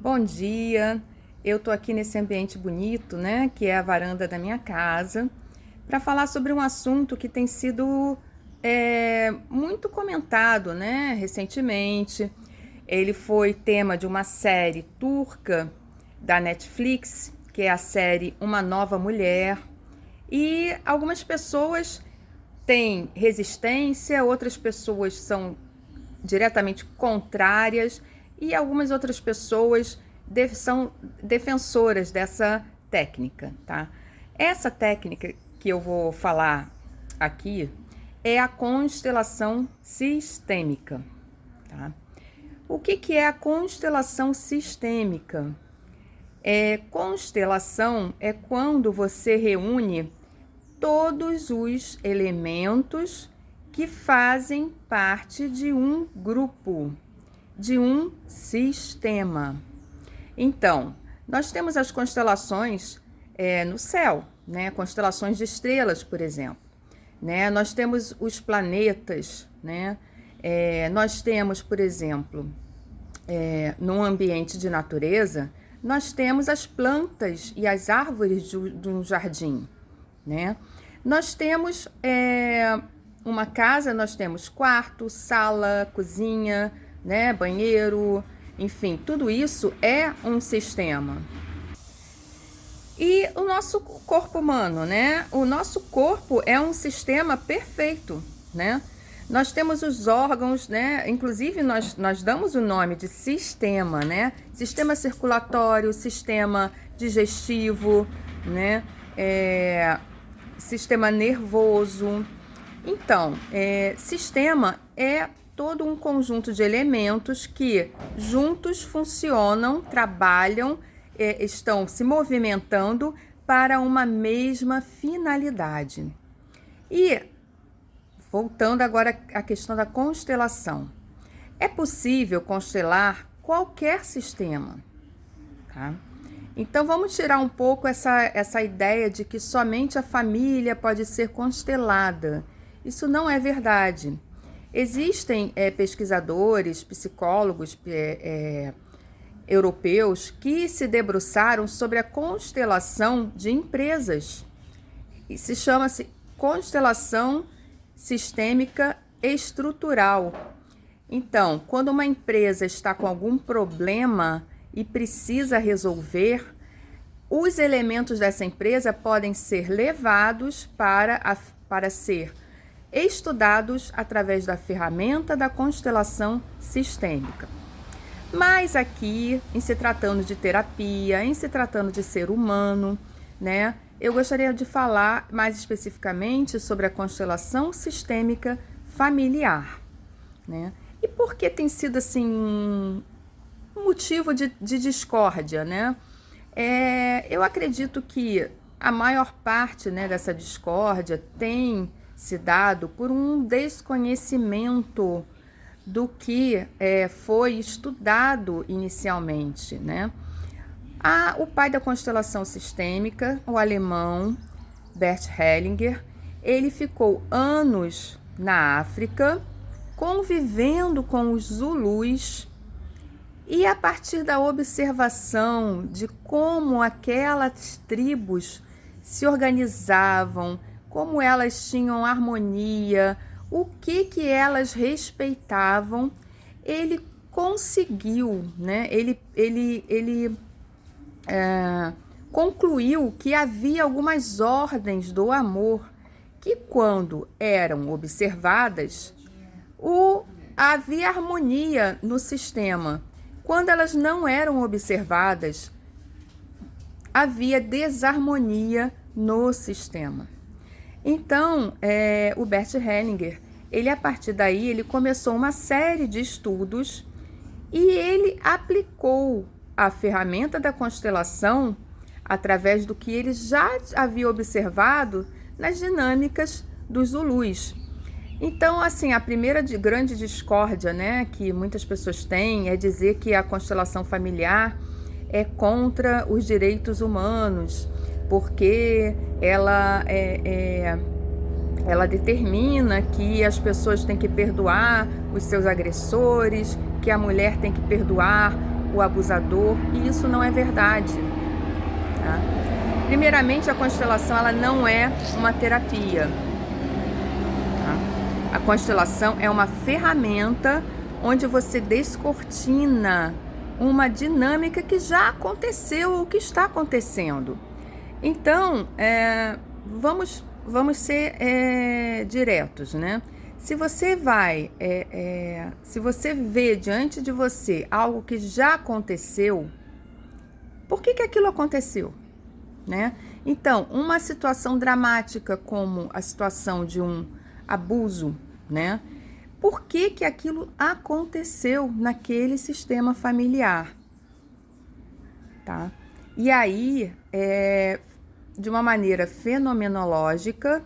Bom dia, eu tô aqui nesse ambiente bonito, né, que é a varanda da minha casa, para falar sobre um assunto que tem sido muito comentado, né, recentemente. Ele foi tema de uma série turca da Netflix, que é a série Uma Nova Mulher, e algumas pessoas têm resistência, outras pessoas são diretamente contrárias e algumas outras pessoas são defensoras dessa técnica, tá? Essa técnica que eu vou falar aqui é a constelação sistêmica, tá? O que é a constelação sistêmica? Constelação é quando você reúne todos os elementos que fazem parte de um grupo, de um sistema. Então, nós temos as constelações no céu, né? Constelações de estrelas, por exemplo. Né? Nós temos os planetas, né? Nós temos, por exemplo, num ambiente de natureza, nós temos as plantas e as árvores de um jardim, né? Nós temos uma casa, nós temos quarto, sala, cozinha, né, banheiro, enfim, tudo isso é um sistema. E o nosso corpo humano, né? O nosso corpo é um sistema perfeito, né? Nós temos os órgãos, né? Inclusive nós damos o nome de sistema, né? Sistema circulatório, sistema digestivo, né? Sistema nervoso. Então, sistema é todo um conjunto de elementos que juntos funcionam, trabalham, estão se movimentando para uma mesma finalidade. E, voltando agora à questão da constelação, é possível constelar qualquer sistema, tá? Então vamos tirar um pouco essa ideia de que somente a família pode ser constelada. Isso não é verdade. Existem pesquisadores, psicólogos europeus que se debruçaram sobre a constelação de empresas. E se chama-se constelação sistêmica estrutural. Então, quando uma empresa está com algum problema e precisa resolver, os elementos dessa empresa podem ser levados para ser estudados através da ferramenta da constelação sistêmica. Mas aqui, em se tratando de terapia, em se tratando de ser humano, né, eu gostaria de falar mais especificamente sobre a constelação sistêmica familiar, né? E por que tem sido assim um motivo de discórdia, né? Eu acredito que a maior parte, né, dessa discórdia tem se dado por um desconhecimento do que foi estudado inicialmente, né? O pai da constelação sistêmica, o alemão Bert Hellinger, ele ficou anos na África convivendo com os Zulus e a partir da observação de como aquelas tribos se organizavam, como elas tinham harmonia, o que elas respeitavam, ele conseguiu, né? Ele concluiu que havia algumas ordens do amor que, quando eram observadas, havia harmonia no sistema. Quando elas não eram observadas, havia desarmonia no sistema. Então, o Bert Hellinger, a partir daí, ele começou uma série de estudos e ele aplicou a ferramenta da constelação através do que ele já havia observado nas dinâmicas dos Zulus. Então, assim, a primeira grande discórdia, né, que muitas pessoas têm é dizer que a constelação familiar é contra os direitos humanos, porque ela determina que as pessoas têm que perdoar os seus agressores, que a mulher tem que perdoar o abusador, e isso não é verdade, tá? Primeiramente, a constelação ela não é uma terapia, tá? A constelação é uma ferramenta onde você descortina uma dinâmica que já aconteceu ou que está acontecendo. Então, vamos ser diretos, né? Se você se você vê diante de você algo que já aconteceu, por que aquilo aconteceu, né? Então, uma situação dramática como a situação de um abuso, né? Por que aquilo aconteceu naquele sistema familiar, tá? E aí, de uma maneira fenomenológica,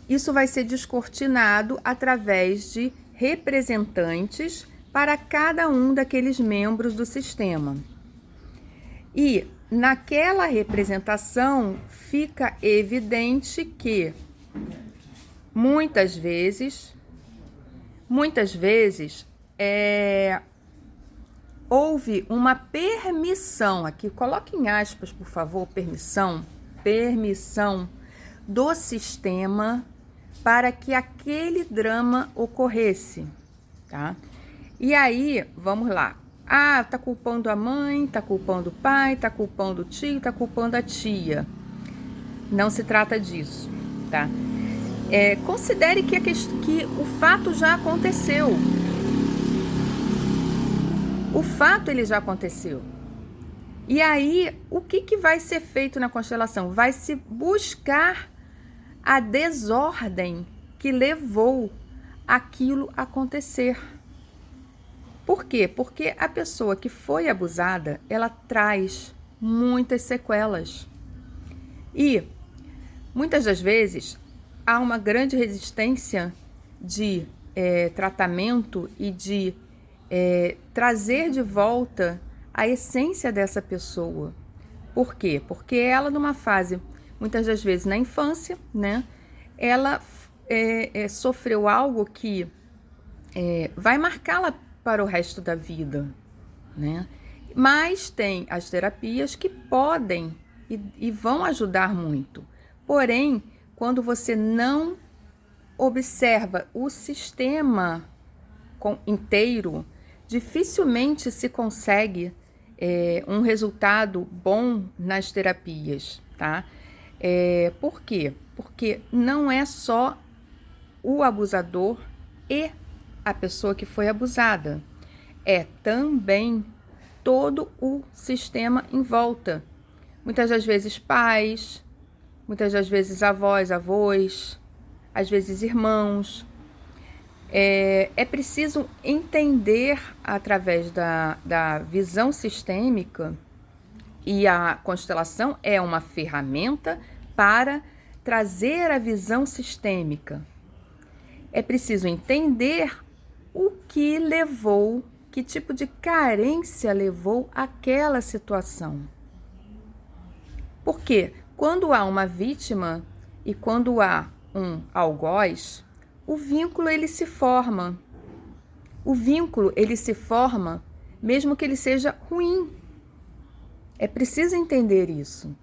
isso vai ser descortinado através de representantes para cada um daqueles membros do sistema. E naquela representação fica evidente que muitas vezes houve uma permissão, aqui coloque em aspas, por favor, permissão do sistema para que aquele drama ocorresse, tá? E aí, vamos lá. Ah, tá culpando a mãe, tá culpando o pai, tá culpando o tio, tá culpando a tia. Não se trata disso, tá? Considere que o fato já aconteceu. O fato ele já aconteceu. E aí, o que vai ser feito na constelação? Vai se buscar a desordem que levou aquilo a acontecer. Por quê? Porque a pessoa que foi abusada, ela traz muitas sequelas. E, muitas das vezes, há uma grande resistência de tratamento e de trazer de volta a essência dessa pessoa. Por quê? Porque ela, numa fase, muitas das vezes na infância, né, ela sofreu algo que vai marcá-la para o resto da vida, né? Mas tem as terapias que podem e vão ajudar muito. Porém, quando você não observa o sistema inteiro, dificilmente se consegue um resultado bom nas terapias, tá? Por quê? Porque não é só o abusador e a pessoa que foi abusada, é também todo o sistema em volta. Muitas das vezes pais, muitas das vezes avós, às vezes irmãos. É preciso entender através da visão sistêmica, e a constelação é uma ferramenta para trazer a visão sistêmica. É preciso entender o que levou, que tipo de carência levou àquela situação. Porque quando há uma vítima e quando há um algoz, o vínculo ele se forma. O vínculo ele se forma mesmo que ele seja ruim. É preciso entender isso,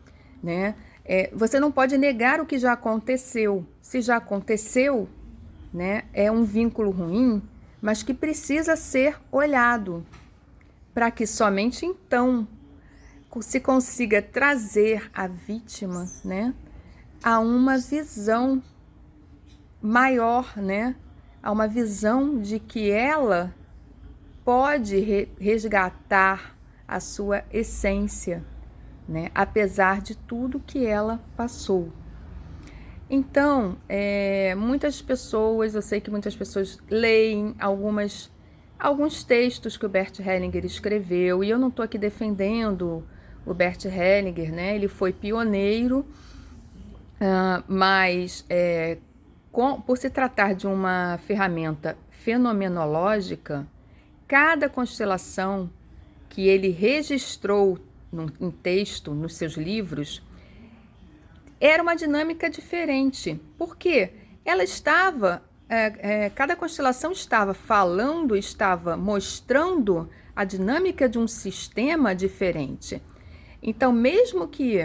né? Você não pode negar o que já aconteceu. Se já aconteceu, né, é um vínculo ruim, mas que precisa ser olhado, para que somente então se consiga trazer a vítima, né, a uma visão maior, né, a uma visão de que ela pode resgatar a sua essência, né, apesar de tudo que ela passou. Então, muitas pessoas, eu sei que muitas pessoas leem alguns textos que o Bert Hellinger escreveu, e eu não estou aqui defendendo o Bert Hellinger, né? Ele foi pioneiro, mas por se tratar de uma ferramenta fenomenológica, cada constelação que ele registrou em texto, nos seus livros, era uma dinâmica diferente, porque ela estava, cada constelação estava falando, estava mostrando a dinâmica de um sistema diferente. Então, mesmo que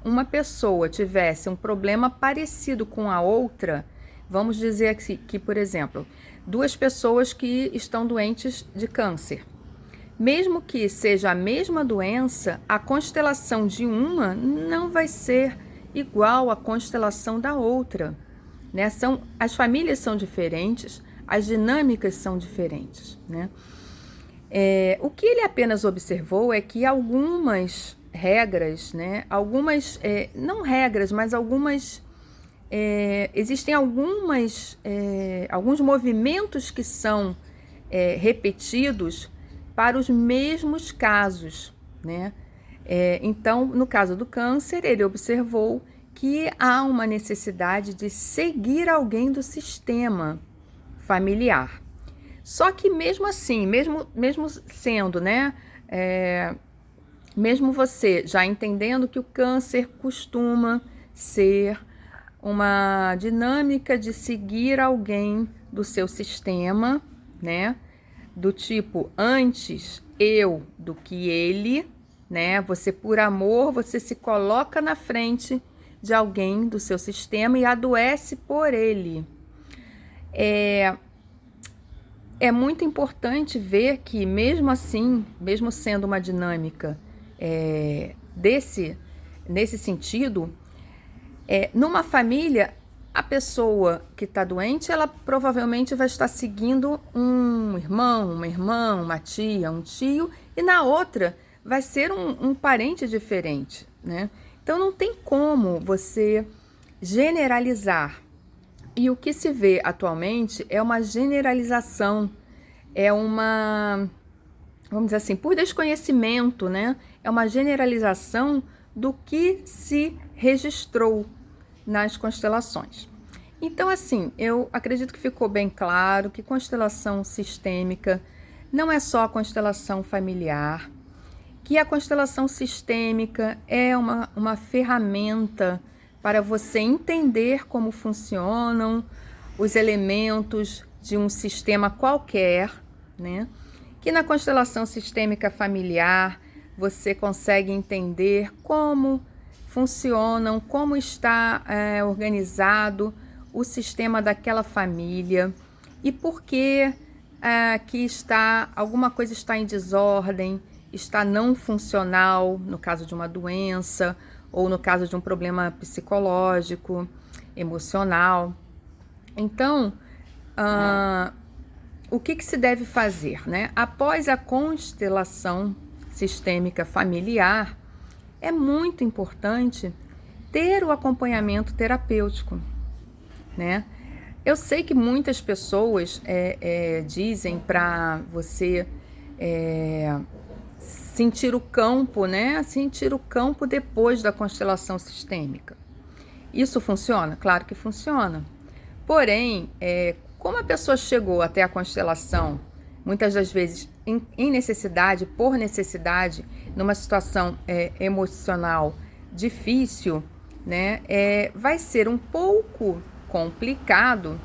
uma pessoa tivesse um problema parecido com a outra, vamos dizer que, por exemplo, duas pessoas que estão doentes de câncer. Mesmo que seja a mesma doença, a constelação de uma não vai ser igual à constelação da outra, né? As famílias são diferentes, as dinâmicas são diferentes, né? O que ele apenas observou é que algumas regras, né? Algumas, não regras, mas existem alguns movimentos que são repetidos para os mesmos casos, né? Então, no caso do câncer, ele observou que há uma necessidade de seguir alguém do sistema familiar. Só que mesmo assim, mesmo sendo, né? Mesmo você já entendendo que o câncer costuma ser uma dinâmica de seguir alguém do seu sistema, né? Do tipo, antes eu do que ele, né? Você, por amor, você se coloca na frente de alguém do seu sistema e adoece por ele. É muito importante ver que, mesmo assim, mesmo sendo uma dinâmica nesse sentido, numa família, a pessoa que está doente, ela provavelmente vai estar seguindo um irmão, uma irmã, uma tia, um tio, e na outra vai ser um parente diferente, né? Então não tem como você generalizar. E o que se vê atualmente é uma generalização, vamos dizer assim, por desconhecimento, né? É uma generalização do que se registrou nas constelações. Então, assim, eu acredito que ficou bem claro que constelação sistêmica não é só a constelação familiar, que a constelação sistêmica é uma ferramenta para você entender como funcionam os elementos de um sistema qualquer, né? Que na constelação sistêmica familiar você consegue entender como funcionam, como está organizado o sistema daquela família e por que que alguma coisa está em desordem, está não funcional, no caso de uma doença ou no caso de um problema psicológico, emocional. Então, o que se deve fazer, né? Após a constelação sistêmica familiar, é muito importante ter o acompanhamento terapêutico, né? Eu sei que muitas pessoas dizem para você sentir o campo, né? Sentir o campo depois da constelação sistêmica. Isso funciona? Claro que funciona. Porém, como a pessoa chegou até a constelação, muitas das vezes em necessidade, por necessidade, numa situação emocional difícil, né? Vai ser um pouco complicado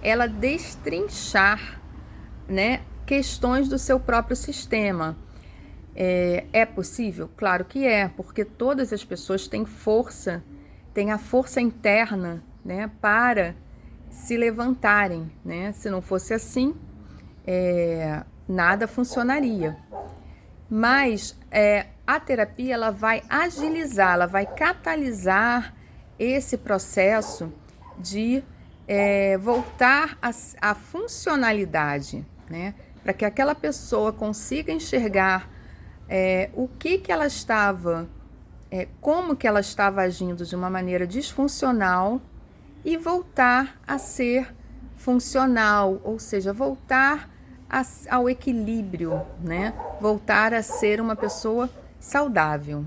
ela destrinchar, né, questões do seu próprio sistema. É possível? Claro que é, porque todas as pessoas têm a força interna, né, para se levantarem, né? Se não fosse assim, nada funcionaria. Mas a terapia ela vai agilizar, ela vai catalisar esse processo de voltar à funcionalidade, né? Para que aquela pessoa consiga enxergar o que ela estava, como que ela estava agindo de uma maneira disfuncional e voltar a ser funcional, ou seja, voltar ao equilíbrio, né? Voltar a ser uma pessoa saudável.